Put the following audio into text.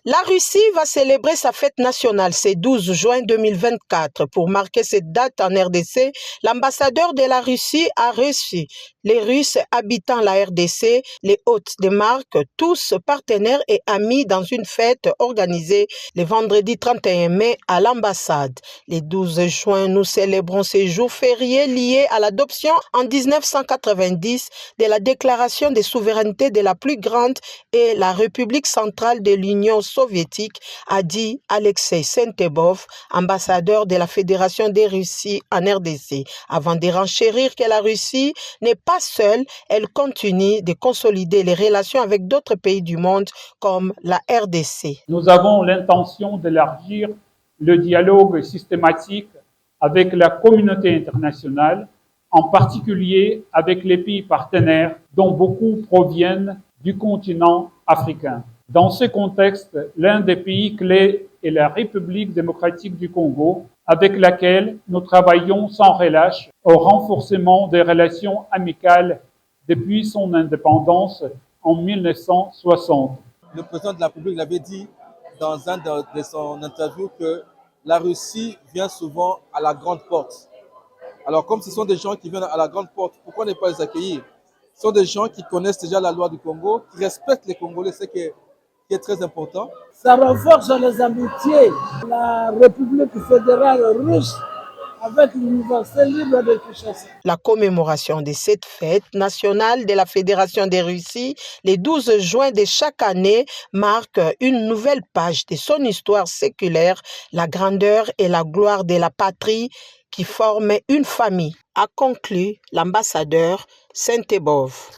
La Russie va célébrer sa fête nationale ce 12 juin 2024. Pour marquer cette date en RDC, l'ambassadeur de la Russie a reçu les Russes habitant la RDC, les hôtes de marque, tous partenaires et amis dans une fête organisée le vendredi 31 mai à l'ambassade. Le 12 juin, nous célébrons ce jour férié lié à l'adoption en 1990 de la déclaration de souveraineté de la plus grande et la République centrale de l'Union soviétique, a dit Alexei Sentebov, ambassadeur de la Fédération de Russie en RDC, avant de renchérir que la Russie n'est pas seule, elle continue de consolider les relations avec d'autres pays du monde comme la RDC. Nous avons l'intention d'élargir le dialogue systématique avec la communauté internationale, en particulier avec les pays partenaires dont beaucoup proviennent du continent africain. Dans ce contexte, l'un des pays clés est la République démocratique du Congo, avec laquelle nous travaillons sans relâche au renforcement des relations amicales depuis son indépendance en 1960. Le président de la République l'avait dit dans un de son interview que la Russie vient souvent à la grande porte. Alors comme ce sont des gens qui viennent à la grande porte, pourquoi ne pas les accueillir? Ce sont des gens qui connaissent déjà la loi du Congo, qui respectent les Congolais, ce qui est très important. Ça renforce les amitiés. La République fédérale russe avec l'Université libre de Kinshasa. La commémoration de cette fête nationale de la Fédération de Russie, le 12 juin de chaque année, marque une nouvelle page de son histoire séculaire, la grandeur et la gloire de la patrie qui forment une famille, a conclu l'ambassadeur Sentebov.